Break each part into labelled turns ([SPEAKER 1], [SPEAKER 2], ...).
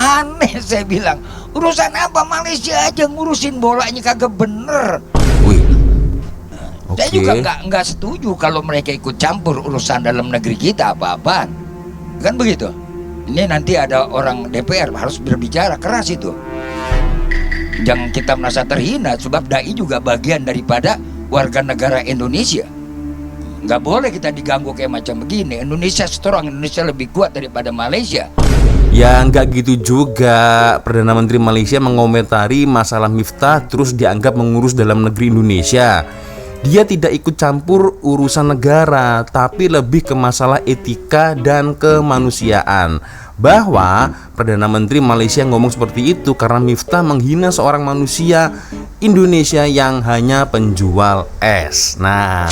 [SPEAKER 1] Aneh saya bilang. Urusan apa Malaysia aja ngurusin bolanya kagak bener.
[SPEAKER 2] Wih.
[SPEAKER 1] Saya juga nggak setuju kalau mereka ikut campur urusan dalam negeri kita apa-apa. Kan begitu. Ini nanti ada orang DPR harus berbicara keras itu. Jangan kita merasa terhina sebab dai juga bagian daripada warga negara Indonesia. Nggak boleh kita diganggu kayak macam begini. Indonesia strong, Indonesia lebih kuat daripada Malaysia.
[SPEAKER 2] Ya nggak gitu juga. Perdana Menteri Malaysia mengomentari masalah Miftah terus dianggap mengurus dalam negeri Indonesia. Dia tidak ikut campur urusan negara, tapi lebih ke masalah etika dan kemanusiaan. Bahwa Perdana Menteri Malaysia ngomong seperti itu karena Miftah menghina seorang manusia Indonesia yang hanya penjual es. Nah,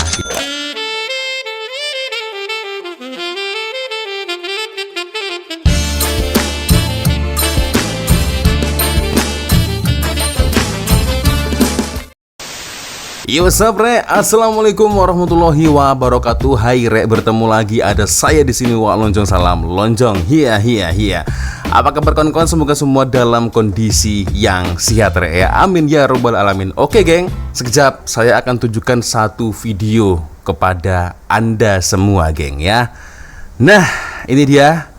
[SPEAKER 2] yo, what's up, Re? Assalamualaikum warahmatullahi wabarakatuh. Hai, Re, bertemu lagi ada saya di sini. Wak Lonjong, salam lonjong. Hiya. Apa kabar kawan-kawan? Semoga semua dalam kondisi yang sehat, Re, ya. Amin ya robbal alamin. Oke, geng. Sekejap saya akan tunjukkan satu video kepada Anda semua, geng, ya. Nah, ini dia.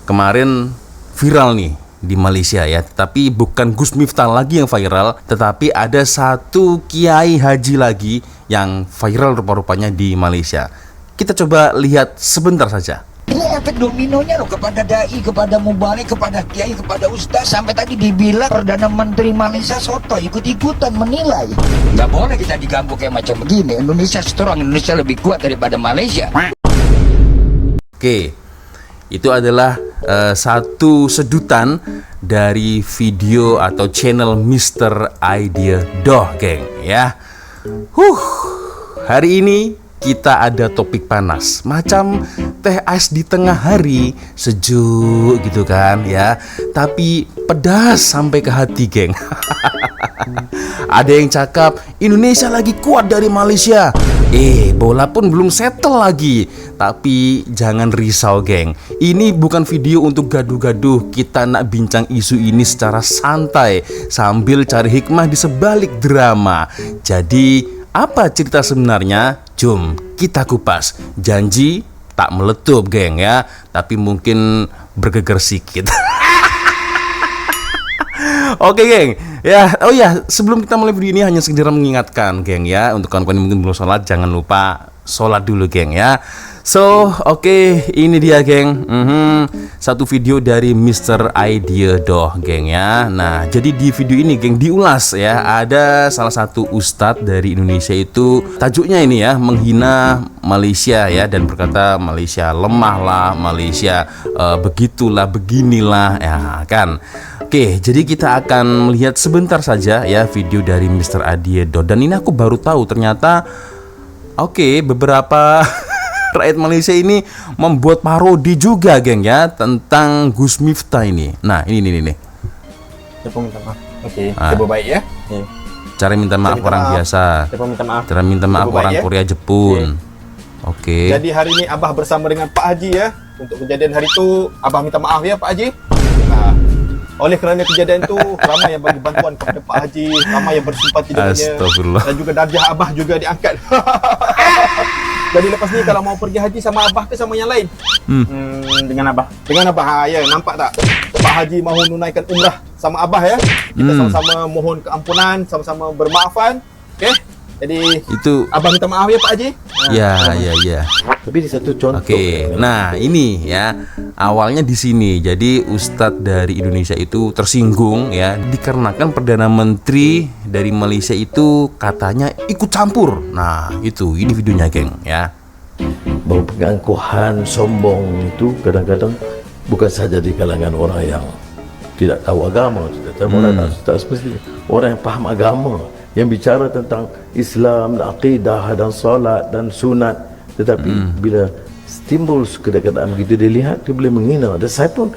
[SPEAKER 2] Kemarin viral nih di Malaysia, ya, tapi bukan Gus Miftah lagi yang viral, tetapi ada satu kiai haji lagi yang viral rupa-rupanya di Malaysia. Kita coba lihat sebentar saja.
[SPEAKER 1] Ini efek dominonya loh, kepada dai, kepada mubalik, kepada kiai, kepada ustaz. Sampai tadi dibilang Perdana Menteri Malaysia soto, ikut-ikutan menilai. Nggak boleh kita diganggu kayak macam begini. Indonesia strong, Indonesia lebih kuat daripada Malaysia.
[SPEAKER 2] Oke, itu adalah satu sedutan dari video atau channel Mr. Idea Doh, geng, ya. Hari ini kita ada topik panas, macam teh ais di tengah hari, sejuk gitu kan, ya. Tapi pedas sampai ke hati, geng. Ada yang cakap Indonesia lagi kuat dari Malaysia. Bola pun belum settle lagi. Tapi jangan risau, geng. Ini bukan video untuk gaduh-gaduh. Kita nak bincang isu ini secara santai sambil cari hikmah di sebalik drama. Jadi apa cerita sebenarnya? Jom kita kupas. Janji tak meletup, geng, ya. Tapi mungkin bergeger sedikit. Oke, geng. Ya, oh ya, sebelum kita mulai video ini hanya segera mengingatkan, geng, ya, untuk kawan-kawan yang mungkin belum sholat, jangan lupa sholat dulu, geng, ya. So, oke, ini dia, geng. Satu video dari Mr. Idea Doh, geng, ya. Nah, jadi di video ini, geng, diulas, ya. Ada salah satu ustadz dari Indonesia itu, tajuknya ini, ya, menghina Malaysia, ya, dan berkata Malaysia lemah lah, Malaysia begitulah, beginilah, ya kan. Oke, jadi kita akan melihat sebentar saja, ya, video dari Mr. Idea Doh. Dan ini aku baru tahu ternyata, beberapa rakyat Malaysia ini membuat parodi juga, geng, ya, tentang Gus Miftah ini. Nah, ini.
[SPEAKER 3] Siapa minta maaf? Oke, coba baik, ya.
[SPEAKER 2] Cara minta maaf orang biasa.
[SPEAKER 3] Siapa minta maaf?
[SPEAKER 2] Cara minta maaf
[SPEAKER 3] Coba
[SPEAKER 2] orang
[SPEAKER 3] baik, ya?
[SPEAKER 2] Korea Jepun. Oke.
[SPEAKER 3] Jadi hari ini Abah bersama dengan Pak Haji, ya. Untuk kejadian hari itu Abah minta maaf, ya, Pak Haji. Nah, oleh kerana kejadian itu ramai yang bagi bantuan kepada Pak Haji, ramai yang bersimpati dengannya.
[SPEAKER 2] Astagfirullah.
[SPEAKER 3] Dan juga darjah Abah juga diangkat. Jadi lepas ni kalau mau pergi haji sama Abah ke sama yang lain?
[SPEAKER 4] Dengan Abah.
[SPEAKER 3] Dengan Abah, ya, nampak tak? Pak Haji mahu menunaikan umrah sama Abah, ya. Kita sama-sama mohon keampunan, sama-sama bermaafan. Okey? Jadi
[SPEAKER 2] Itu
[SPEAKER 3] Abah minta maaf, ya, Pak Haji.
[SPEAKER 2] ya.
[SPEAKER 5] Tapi di satu contoh.
[SPEAKER 2] Oke, nah ini, ya, awalnya di sini. Jadi Ustadz dari Indonesia itu tersinggung, ya, dikarenakan Perdana Menteri dari Malaysia itu katanya ikut campur. Nah, itu ini videonya, geng, ya.
[SPEAKER 5] Bahwa pengangkuhan sombong itu kadang-kadang bukan saja di kalangan orang yang tidak tahu agama, tidak tahu tak semestinya. Orang yang paham agama, yang bicara tentang Islam, akidah dan solat dan sunat, tetapi bila timbul keadaan begitu dilihat, dia boleh menghina. Dan saya pun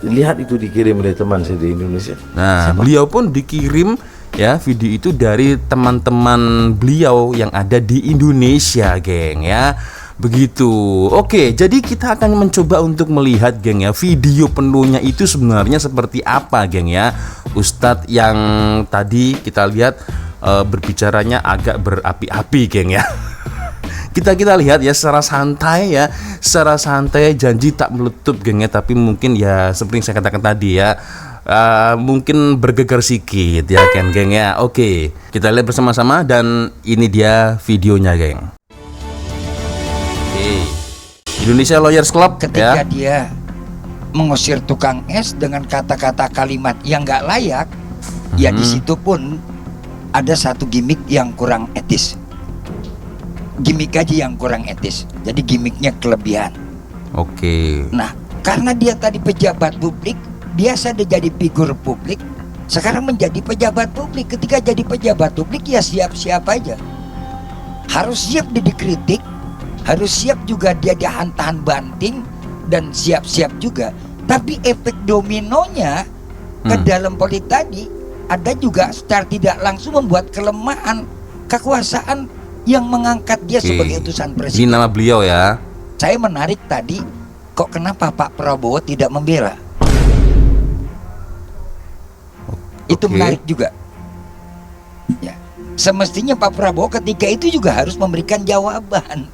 [SPEAKER 5] lihat itu dikirim oleh teman saya di Indonesia.
[SPEAKER 2] Nah, beliau pun dikirim, ya, video itu dari teman-teman beliau yang ada di Indonesia, geng, ya. Begitu. Oke, jadi kita akan mencoba untuk melihat, geng ya, video penuhnya itu sebenarnya seperti apa, geng ya. Ustadz yang tadi kita lihat berbicaranya agak berapi-api, geng ya. Kita lihat ya secara santai ya, secara santai, janji tak meletup, geng ya. Tapi mungkin ya seperti yang saya katakan tadi ya, mungkin bergegar sedikit ya kan, geng ya. Oke, kita lihat bersama-sama dan ini dia videonya, geng. Indonesia Lawyers Club
[SPEAKER 1] Ketika
[SPEAKER 2] ya.
[SPEAKER 1] dia mengusir tukang es dengan kata-kata kalimat yang nggak layak, ya di situ pun ada satu gimmick yang kurang etis. Gimmick aja yang kurang etis. Jadi gimmicknya kelebihan.
[SPEAKER 2] Oke.
[SPEAKER 1] Nah, karena dia tadi pejabat publik, biasa dia jadi figur publik, sekarang menjadi pejabat publik. Ketika jadi pejabat publik ya siap-siap aja. Harus siap dia dikritik, harus siap juga dia dihantahan banting, dan siap-siap juga. Tapi efek dominonya ke dalam politik tadi ada juga secara tidak langsung membuat kelemahan kekuasaan yang mengangkat dia sebagai utusan
[SPEAKER 2] Ini
[SPEAKER 1] presiden.
[SPEAKER 2] nama beliau ya.
[SPEAKER 1] Saya menarik tadi, kok kenapa Pak Prabowo tidak membela? Itu
[SPEAKER 2] Oke.
[SPEAKER 1] menarik juga. Ya. Semestinya Pak Prabowo ketika itu juga harus memberikan jawaban.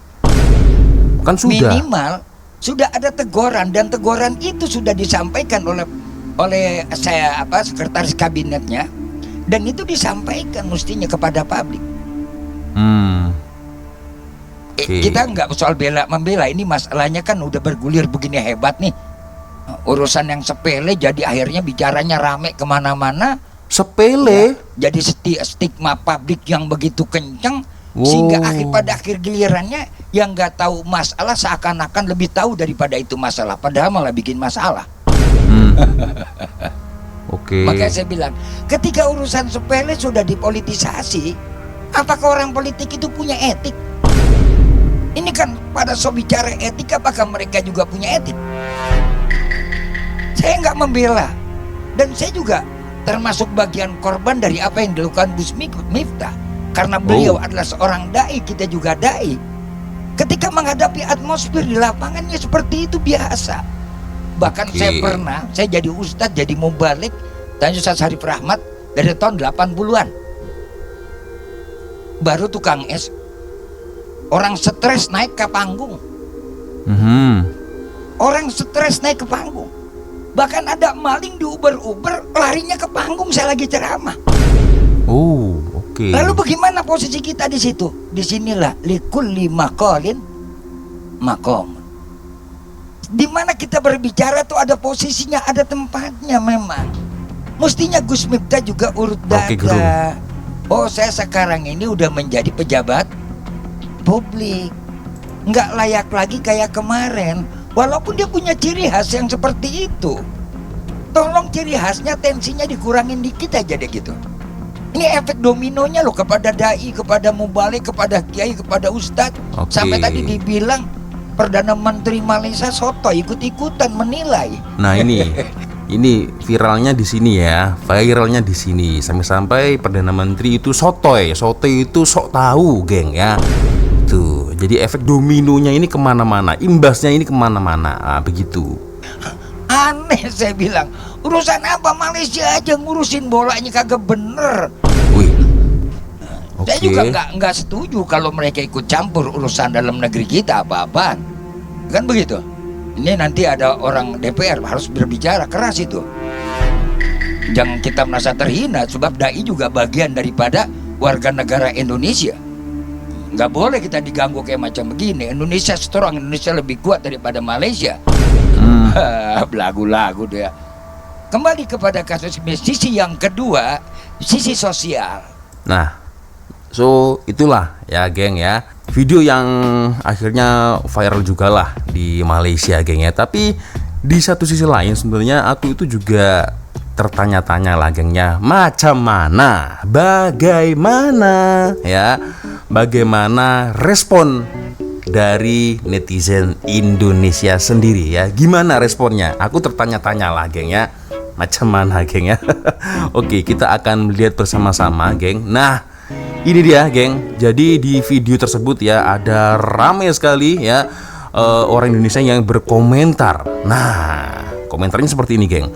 [SPEAKER 2] Kan sudah.
[SPEAKER 1] Minimal sudah ada teguran, dan teguran itu sudah disampaikan oleh sekretaris kabinetnya, dan itu disampaikan mestinya kepada publik.
[SPEAKER 2] Oke.
[SPEAKER 1] Kita nggak soal membela, ini masalahnya kan udah bergulir begini hebat nih. Urusan yang sepele jadi akhirnya bicaranya rame kemana-mana.
[SPEAKER 2] Sepele.
[SPEAKER 1] Ya, jadi stigma publik yang begitu kencang, sehingga pada akhir gilirannya yang nggak tahu masalah seakan-akan lebih tahu daripada itu masalah, padahal malah bikin masalah.
[SPEAKER 2] Oke.
[SPEAKER 1] Makanya saya bilang, ketika urusan sepele sudah dipolitisasi, apakah orang politik itu punya etik? Ini kan pada so bicara etik, apakah mereka juga punya etik? Saya nggak membela, dan saya juga termasuk bagian korban dari apa yang dilakukan Gus Miftah. Karena beliau adalah seorang dai, kita juga dai. Ketika menghadapi atmosfer di lapangannya seperti itu biasa. Bahkan saya jadi ustadz, jadi mubalik, dan Ustadz Syarif Rahmat dari tahun 80-an. Baru tukang es, orang stres naik ke panggung. Orang stres naik ke panggung. Bahkan ada maling di Uber larinya ke panggung saya lagi ceramah.
[SPEAKER 2] Oke.
[SPEAKER 1] Lalu bagaimana posisi kita di situ? Disinilah likulli maqalin maqam. Di mana kita berbicara tuh ada posisinya, ada tempatnya memang. Mestinya Gus Miftah juga urut dada. Oh, saya sekarang ini udah menjadi pejabat publik, nggak layak lagi kayak kemarin. Walaupun dia punya ciri khas yang seperti itu, tolong ciri khasnya tensinya dikurangin dikit aja deh gitu. Ini efek dominonya loh, kepada dai, kepada mubalik, kepada kiai, kepada ustadz. Sampai tadi dibilang Perdana Menteri Malaysia soto ikut-ikutan menilai.
[SPEAKER 2] Nah ini viralnya di sini ya, viralnya di sini sampai Perdana Menteri itu sotoy itu sok tahu, geng ya. Tuh, jadi efek dominonya ini kemana-mana, imbasnya ini kemana-mana, begitu.
[SPEAKER 1] Aneh, saya bilang, urusan apa Malaysia aja ngurusin bolanya kagak bener.
[SPEAKER 2] Wih.
[SPEAKER 1] Saya juga nggak setuju kalau mereka ikut campur urusan dalam negeri kita apa-apaan. Kan begitu. Ini nanti ada orang DPR harus berbicara keras itu. Jangan kita merasa terhina, sebab dai juga bagian daripada warga negara Indonesia. Nggak boleh kita diganggu kayak macam begini. Indonesia strong, Indonesia lebih kuat daripada Malaysia. Belagu-lagu dia. Kembali kepada kasus ini, sisi yang kedua, sisi sosial.
[SPEAKER 2] Nah, so itulah ya, geng ya, video yang akhirnya viral juga lah di Malaysia, geng ya. Tapi di satu sisi lain sebenarnya aku itu juga tertanya-tanya lah, gengnya, macam mana, bagaimana ya, bagaimana respon dari netizen Indonesia sendiri ya, gimana responnya? Aku tertanya-tanya lah, geng ya, macam mana, geng ya. Oke, kita akan lihat bersama-sama, geng. Nah, Ini dia, geng. Jadi di video tersebut ya ada ramai sekali ya orang Indonesia yang berkomentar. Nah, komentarnya seperti ini, geng.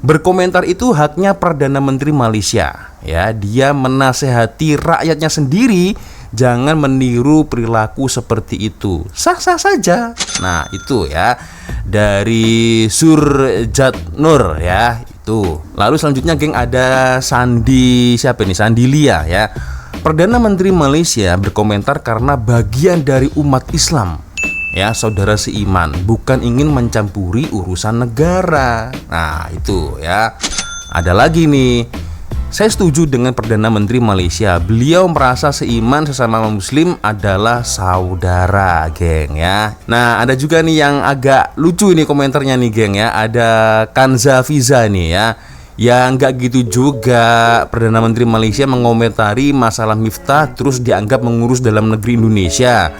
[SPEAKER 2] Berkomentar itu haknya Perdana Menteri Malaysia. Ya, dia menasehati rakyatnya sendiri jangan meniru perilaku seperti itu. Sah-sah saja. Nah, itu ya dari Surjat Nur ya. Itu. Lalu selanjutnya, geng, ada siapa nih? Sandilia ya. Perdana Menteri Malaysia berkomentar karena bagian dari umat Islam. Ya, saudara seiman, bukan ingin mencampuri urusan negara. Nah, itu ya. Ada lagi nih. Saya setuju dengan Perdana Menteri Malaysia. Beliau merasa seiman sesama muslim adalah saudara, geng ya. Nah, ada juga nih yang agak lucu ini komentarnya nih, geng ya. Ada Kanza Fiza nih ya. Ya nggak gitu juga. Perdana Menteri Malaysia mengomentari masalah Miftah terus dianggap mengurus dalam negeri Indonesia.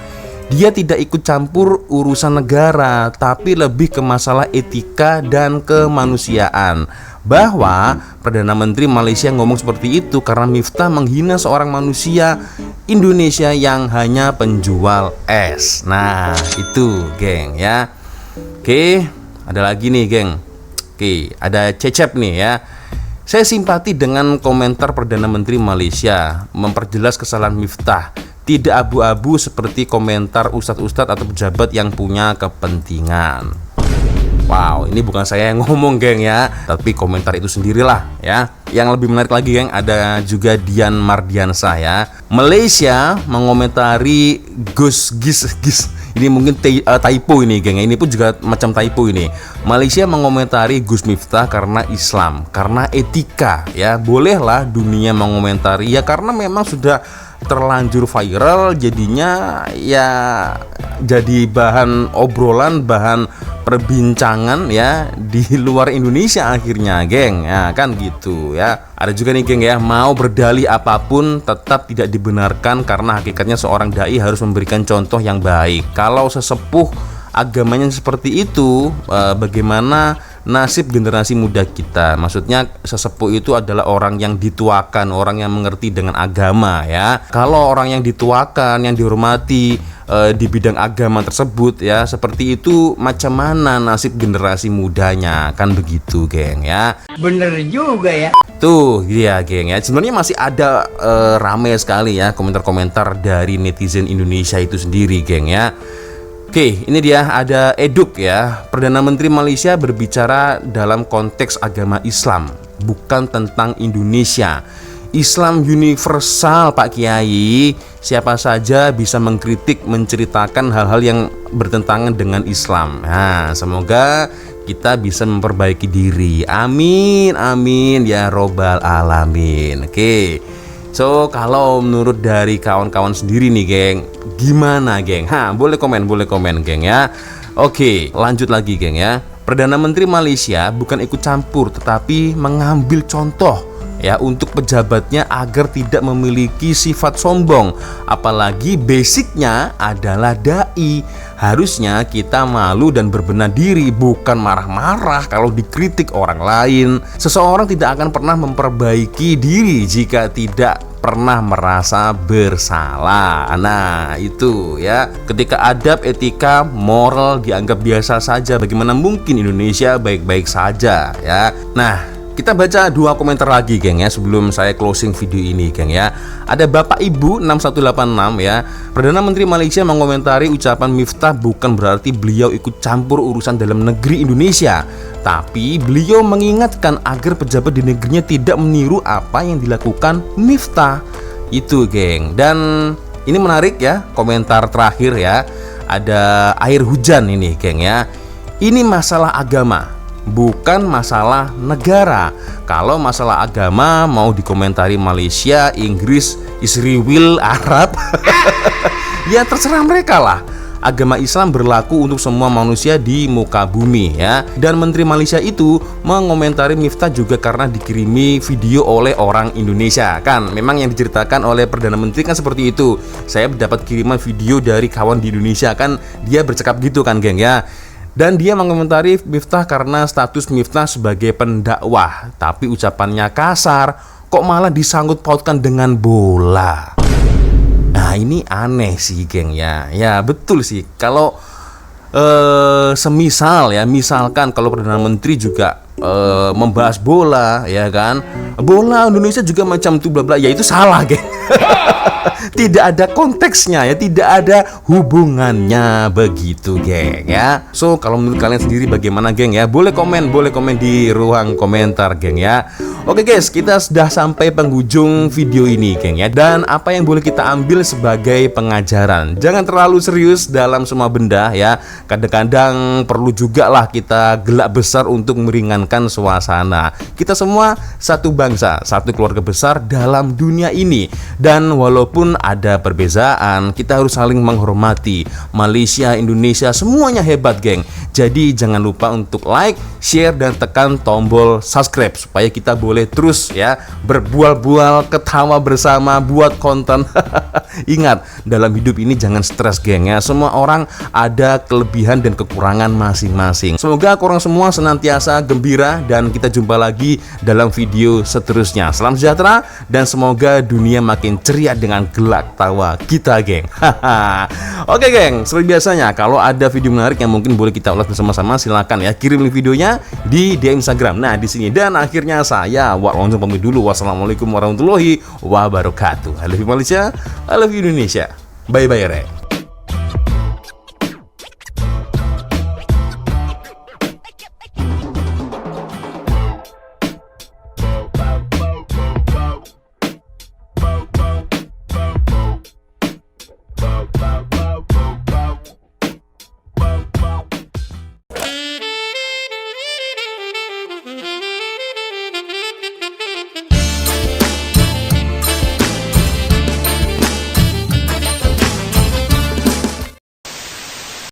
[SPEAKER 2] Dia tidak ikut campur urusan negara, tapi lebih ke masalah etika dan kemanusiaan. Bahwa Perdana Menteri Malaysia ngomong seperti itu karena Miftah menghina seorang manusia Indonesia yang hanya penjual es. Nah, itu, geng ya. Oke, ada lagi nih, geng. Oke, ada Cecep nih ya. Saya simpati dengan komentar Perdana Menteri Malaysia memperjelas kesalahan Miftah. Tidak abu-abu seperti komentar ustadz-ustadz atau pejabat yang punya kepentingan. Wow, ini bukan saya yang ngomong, geng ya, tapi komentar itu sendirilah ya. Yang lebih menarik lagi, geng, ada juga Dian Mardiansah ya. Malaysia mengomentari Gus Gis. Ini mungkin typo ini, geng. Ini pun juga macam typo ini. Malaysia mengomentari Gus Miftah karena Islam, karena etika ya. Bolehlah dunia mengomentari ya, karena memang sudah terlanjur viral, jadinya ya jadi bahan obrolan, bahan perbincangan ya di luar Indonesia akhirnya, geng ya, kan gitu ya. Ada juga nih, geng ya, mau berdalih apapun tetap tidak dibenarkan karena hakikatnya seorang dai harus memberikan contoh yang baik. Kalau sesepuh agamanya seperti itu, bagaimana nasib generasi muda kita? Maksudnya sesepuh itu adalah orang yang dituakan, orang yang mengerti dengan agama ya. Kalau orang yang dituakan, yang dihormati di bidang agama tersebut ya, seperti itu, macam mana nasib generasi mudanya? Kan begitu, geng ya.
[SPEAKER 1] Bener juga ya.
[SPEAKER 2] Tuh dia, geng ya. Sebenarnya masih ada ramai sekali ya komentar-komentar dari netizen Indonesia itu sendiri, geng ya. Oke, ini dia ada Eduk ya. Perdana Menteri Malaysia berbicara dalam konteks agama Islam, bukan tentang Indonesia. Islam universal, Pak Kiai. Siapa saja bisa mengkritik, menceritakan hal-hal yang bertentangan dengan Islam. Nah, semoga kita bisa memperbaiki diri. Amin, amin ya robbal alamin. Oke. So, kalau menurut dari kawan-kawan sendiri nih, geng, gimana, geng? Boleh komen, geng ya. Oke, lanjut lagi, geng ya. Perdana Menteri Malaysia bukan ikut campur, tetapi mengambil contoh ya untuk pejabatnya agar tidak memiliki sifat sombong, apalagi basicnya adalah dai. Harusnya kita malu dan berbenah diri, bukan marah-marah kalau dikritik orang lain. Seseorang tidak akan pernah memperbaiki diri jika tidak pernah merasa bersalah. Nah, itu ya. Ketika adab, etika, moral dianggap biasa saja, bagaimana mungkin Indonesia baik-baik saja ya. Nah, kita baca dua komentar lagi, geng ya, sebelum saya closing video ini, geng ya. Ada Bapak Ibu 6186 ya. Perdana Menteri Malaysia mengomentari ucapan Miftah bukan berarti beliau ikut campur urusan dalam negeri Indonesia, tapi beliau mengingatkan agar pejabat di negerinya tidak meniru apa yang dilakukan Miftah. Itu, geng. Dan ini menarik ya, komentar terakhir ya. Ada Air Hujan ini, geng ya. Ini masalah agama, bukan masalah negara. Kalau masalah agama mau dikomentari Malaysia, Inggris, Israel, Arab ya terserah mereka lah. Agama Islam berlaku untuk semua manusia di muka bumi ya. Dan Menteri Malaysia itu mengomentari Miftah juga karena dikirimi video oleh orang Indonesia. Kan memang yang diceritakan oleh Perdana Menteri kan seperti itu. Saya dapat kiriman video dari kawan di Indonesia, kan dia bercakap gitu kan, geng ya. Dan dia mengomentari Miftah karena status Miftah sebagai pendakwah, tapi ucapannya kasar. kok malah disangkut pautkan dengan bola. Nah ini aneh sih geng ya. Ya betul sih, kalau semisal ya, misalkan kalau Perdana Menteri juga membahas bola, ya kan, bola Indonesia juga macam itu bla bla, ya itu salah geng. Tidak ada konteksnya ya, tidak ada hubungannya begitu geng ya. So kalau menurut kalian sendiri bagaimana geng ya, boleh komen di ruang komentar geng ya. Oke guys, kita sudah sampai penghujung video ini geng ya. Dan apa yang boleh kita ambil sebagai pengajaran, jangan terlalu serius dalam semua benda ya. Kadang-kadang perlu juga lah kita gelak besar untuk meringankan suasana. Kita semua satu bangsa, satu keluarga besar dalam dunia ini. Dan walaupun ada perbedaan, kita harus saling menghormati. Malaysia, Indonesia, semuanya hebat geng. Jadi jangan lupa untuk like, share, dan tekan tombol subscribe supaya kita boleh terus ya berbual-bual, ketawa bersama, buat konten. Ingat, dalam hidup ini jangan stres geng ya. Semua orang ada kelebihan dan kekurangan masing-masing. Semoga korang semua senantiasa gembira dan kita jumpa lagi dalam video seterusnya. Salam sejahtera dan semoga dunia makin ceria dengan gelak tawa kita geng. Oke geng, seperti biasanya kalau ada video menarik yang mungkin boleh kita ulas bersama-sama, silakan ya kirim link videonya di DM Instagram. Nah di sini, dan akhirnya saya Wak Lonjong pamit dulu. Wassalamualaikum warahmatullahi wabarakatuh. I love you Malaysia, I love you Indonesia. Bye bye Rek.